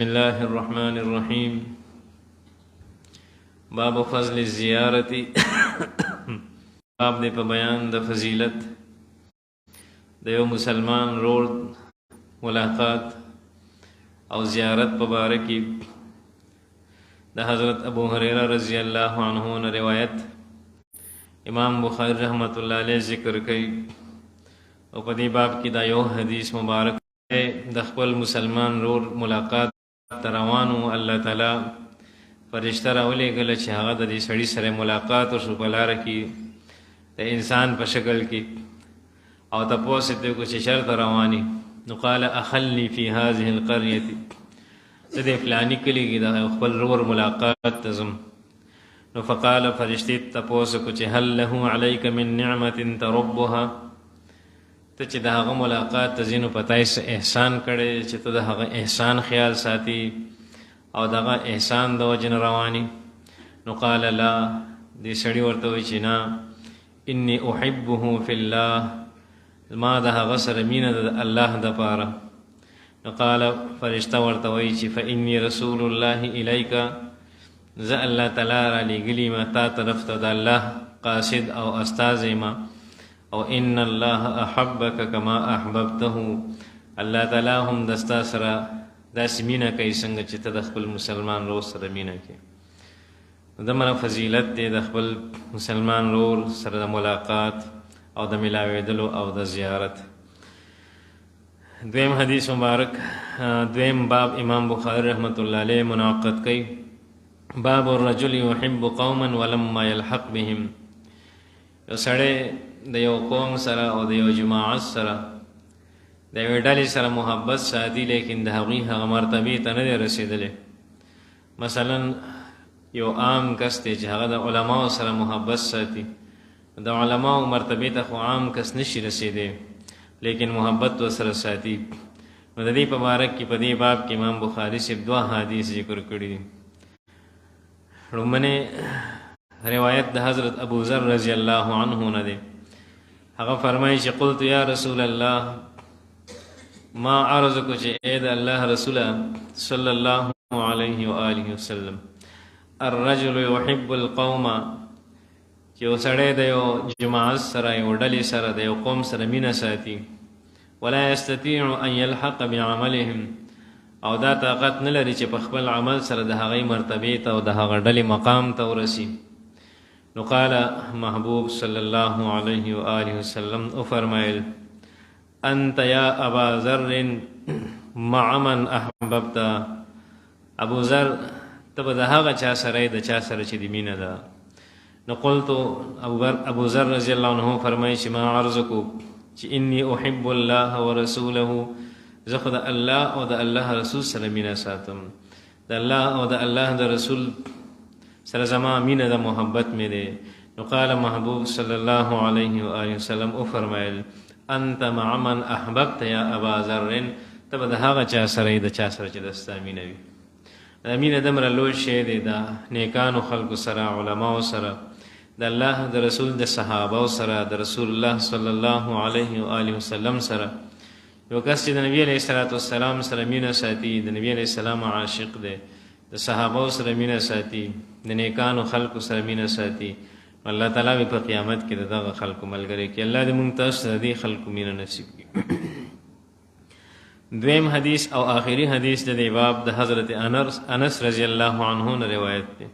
بسم الله الرحمن الرحیم. باب فضل الزیارتی باب دې په بیان د فضیلت د یو مسلمان رور ملاقات او زیارت په باره کې د حضرت ابو هریره رضی الله عنه نه روایت امام بخاری رحمت الله علیه ذکر کوي او په دې باب کې دا یو حدیث مبارک د خپل مسلمان رور ملاقات روانو. الله تعالی فرشتہ راولېږل چې هغه د دې سړي سره ملاقات وشو په لاره کې د انسان په شکل کې او تپوس یې وکړو چې چېرته رواني. نو قال اخلني في هذه القرية، زه د فلاني کلي کې د خپل رور ملاقات ته ځم. نو فقال فرشتې تپوس وکړو چې هل له عليك من نعمة تربها، ته چې د هغه ملاقات ته ځینو پته یې احسان کړی چې ته د هغه احسان خیال ساتي او دغه احسان د وجې نه رواني. نو قال لا، دې سړي ورته وایي چې نه، انی احبه فی الله، ما د هغه سره مینه د الله دپاره. نو قال فرشته ورته وایي چې فانی رسول الله الیک، زه الله تعالی را لېږلي ما تا طرف ته د الله قاصد او استازی ما، او ان الله احبک کما احببته، الله تعالی هم دستا سره داسې مینه کوي څنګه چې ته د خپل مسلمان رور سره مینه کوي. دمره فضیلت دی د خپل مسلمان رور سره د ملاقات او د ملاوېدلو او د زیارت. دویم حدیث مبارک، دویم باب امام بخاری رحمت الله علیه منعقد کوي. باب الرجل يحب قوما ولما يلحق بهم، یو سړی د یو قوم سره او د یو جماعت سره د یوې ډلې سره محبت ساتي، لیکن د هغوی هغه مرتبې ته نه دی رسېدلی. مثلا یو عام کس دی چې هغه د علماو سره محبت ساتي، د علماو مرتبې ته خو عام کس نشي رسېدی لیکن محبت ورسره ساتي. نو د دې په باره کې په دې باب کې امام بخاري صاحب دوه حدیث ذکر کړي دي. لومړنی روایت د حضرت ابو ذر رضی الله عنه نه دی. هغه فرمایي چې قلت یا رسول الله، ما عرض کو چې اے د الله رسوله صلی الله علیه و آله وسلم، الرجل يحب القوم، چې یو سړی د یو جماعت سره یو ډلې سره د یو قوم سره مینه ساتي، ولا يستطيع ان يلحق بعملهم، او دا طاقت نه لري چې په خپل عمل سره د هغې مرتبې ته او د هغه ډلې مقام ته ورسي. نو قال محبوب صلی الله علیه و آله وسلم او فرمایل، انت یا ابا ذر مع من احببت، ابو ذر ته به د هغه چا سره د چا سره چې د مینه ده. نو قلت، ابو ذر رضی الله عنه فرمایي چې ما عرض کو چې انی احب الله ورسوله، زه خو د الله او د الله رسول سره مینه ساتم، د الله او د الله د رسول سره زما مینه د محبت مې دی. نو قال محبوب صلی الله علیه و آله وسلم او فرمایل، انت مع من احببت یا ابا ذر، ته به د هغه چا سره د چا سره چې د ستا مینه وي. دا مینه دومره لوی شی دی، د نیکانو خلکو سره، علماو سره، د الله د رسول د صحابو سره، د رسول الله صلی الله علیه و آله وسلم سره. یو کس چې د نبی علیه الصلاۃ والسلام سره مینه ساتي، د نبی علیه السلام عاشق دی، د صحابو سره مینه ساتي، د نیکانو خلکو سره مینه ساتي، الله تعالی به په قیامت کې دغه خلکو ملګری کړي. الله دې موږ تاسو ته د دې خلکو مینه نصیب کړي. دویم حدیث او آخري حدیث د دې باب د حضرت انس رضی الله عنه نه روایت دی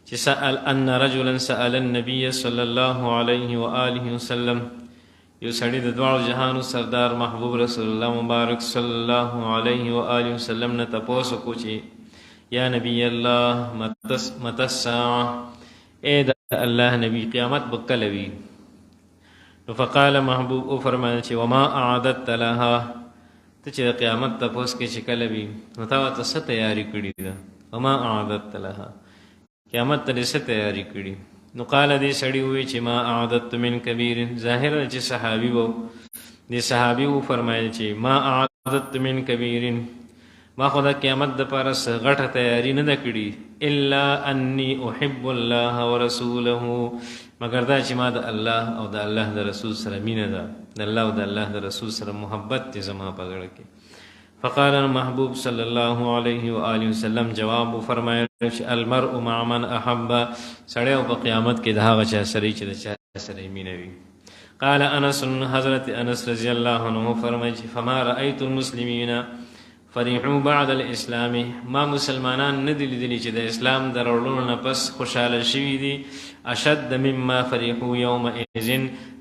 چې سأل ان رجلا سأل النبي صلی الله علیه و آله وسلم، یو سړي د دواړو جهانو سردار محبوب رسول الله مبارک صلی الله علیه و آله وسلم نه تپوس وکړو چې یا نبی الله متى الساعه، اے د الله نبی قیامت به کله وي؟ نو فقال محبوب او فرمایل چې وما اعددت لها، ته چې د قیامت تپوس کې چې کله وي نو تا ورته څه تیاري کړې ده؟ وما اعددت لها، قیامت ته دې څه تیاري کړي؟ نو قال دې سړي ووایي چې ما اعددت من کبیر، ظاهره چې صحابي و، دې صحابي و فرمایل چې ما اعددت من کبیر، ما خو د قیامت دپاره څه غټه تیاري نه ده کړې، الا انی احب الله ورسوله، مګر دا چې ما د الله او د الله د رسول سره مینه ده، د الله او د الله د رسول سره محبت دی زما په زړه کې. فقال محبوب صلی الله علیه و آله وسلم جواب فرمایل چې المرء مع من احب، سړی په قیامت کې د هغه چا سره چې د چا سره مینه وي. قال انس، حضرت انس رضی الله عنه فرمایي فما رأيت المسلمین فرحوا بعد الاسلام، ما مسلمانان نه دي لیدلي چې د اسلام د راوړلو نه پس خوشاله شوي دي اشد مما فرحوا یومئذ،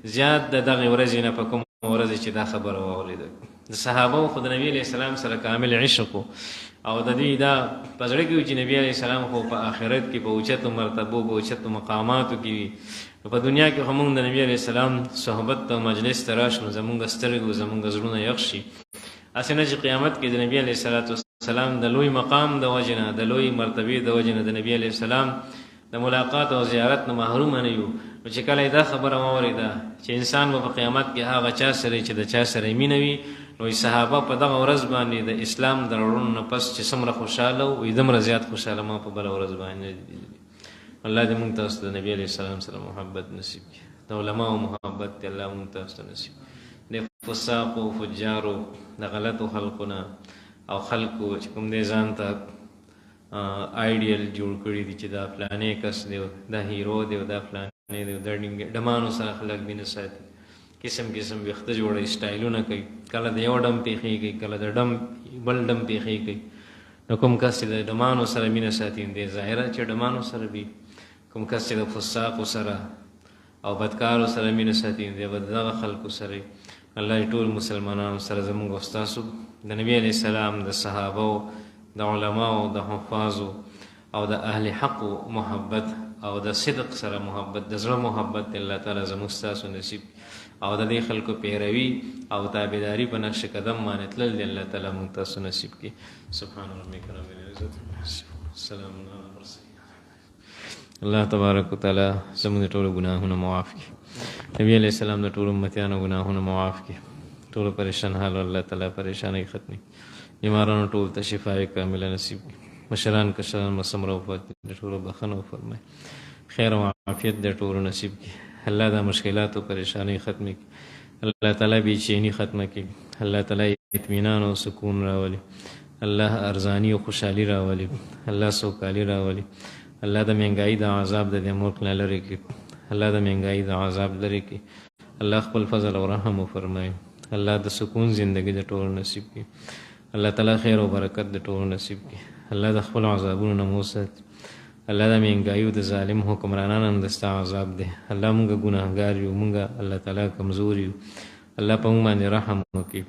زیات د دغه ورځې نه په کوم ورځ چې دا خبره واوریده. د صحابه خو د نبی علیہ السلام سره کامل عشق او د دې دا پزړه کې چې نبی علیہ السلام خو په آخرت کې په اوچتو مرتبو په اوچتو مقاماتو کې وي، په دنیا کې هم د نبی علیہ السلام صحبت او مجلس تراش نو زمونږ سترګو زمونږ زړونه یخ شي. اسنه چې قیامت کې د نبی علیہ السلام د لوی مقام د وجنه د لوی مرتبه د وجنه د نبی علیہ السلام د ملاقات او زیارت نه محروم نه یو. چې کله دا خبره واوریده چې انسان په قیامت کې هغه چا سره چې د چا سره مینوي، نو صحابه په دغه ورځ باندې د اسلام د راوړلو نه پس چې څومره خوشاله وي دمره زیات خوشاله ما په بل ورځ باندې. الله دې موږ تاسو د نبی علیہ السلام سره محبت نصیب کړي، د علماو محبت دې الله موږ تاسو ته نصیب کړي، د فساق او فجارو د غلطو خلقونه او خلقو چې کوم دې ځان ته آیډیل جوړ کړي دي چې دا فلانې کس دی دا هیرو دی دا فلانې دی د ډمانو سره خلک مینه ساتي، قسم قسم ویخته جوړه سټایلونه کوي، کله د یو ډم پیښیږي کله د ډم بل ډم پیښیږي. نو کوم کس چې د ډمانو سره مینه ساتي دی ظاهره چې ډمانو سره وي، کوم کس چې د فساقو سره او بدکارو سره مینه ساتي دی به دغه خلکو سره. الله ټول مسلمانانو سره زموږ استاسو د نبی علیہ السلام د صحابه د علماو د حفاظو او د اهل حق محبت او د صدق سره محبت د زړه محبت الله تعالی زموږ استاسو نصیب او د دې خلکو پیروي او تابعداري په نقش قدم باندې تلل الله تعالی موږ تاسو نصیب کړي. سبحان ربک رب العزة عما یصفون السلام علی المرسلین. الله تبارک وتعالى زموږ ټول ګناهونه معاف کړي، نبی علیہ السلام د ټول امتیانو ګناهونه معاف کړي، ټول پریشان حال الله تعالی پریشانی ختمي، بیمارانو ټول ته شفای کامله نصیب کړي، مشران کشران مسمر وفات د ټول بخنه فرمای، خیر او عافیت د ټول نصیب کړي، الله دا مشکلات او پریشانی ختم کړي، الله تعالی بی چینی ختم کړي، الله تعالی اطمینان او سکون راولي، الله ارزانی او خوشحالي راولي، الله سوکالي راولي، الله د منګای د عذاب د ملک نه لري کړي، الله د منګای د عذاب لري کړي، الله خپل فضل او رحم فرمای، الله د سکون زندگی د ټول نصیب کړي، الله تعالی خیر او برکت د ټول نصیب کړي، الله د خپل عذابونو نه موسات، الله د منګایو د ظالم حکمرانانو د عذاب دی، الله موږ ګناهګار یو، موږ الله تعالی کمزور یو، الله په موږ باندې رحم وکړي،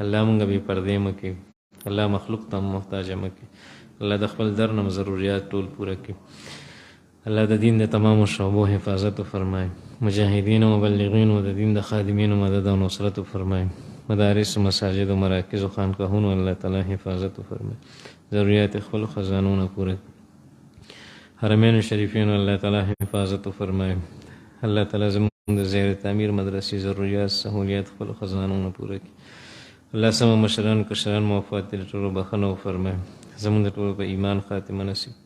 الله موږ بې پردې مکړي، الله مخلوق ته محتاج مکړي، الله د خپل در نه ضرورت ټول پوره کړي، الله د دین د تمام شعبو حفاظت فرمای، مجاهدین او مبلغین او د دین د خادمینو مدد او نصرت فرمای، مدارس مساجد و مراکز و خانقاهونو الله تعالی حفاظت فرمای، ضرورت خپل خزانونه پوره، حرمین شریفین الله تعالی حفاظت فرمای، الله تعالی زموږ د زیر تعمیر مدرسې ضرورت سہولیات خپل خزانونه پوره کړي، الله سم مشران کشران موفقات دې ټول بخنه فرمای، زموږ د ټول په ایمان خاتمه نصیب.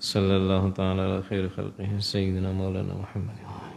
صلی الله تعالی علی خیر خلقه سیدنا مولانا محمد.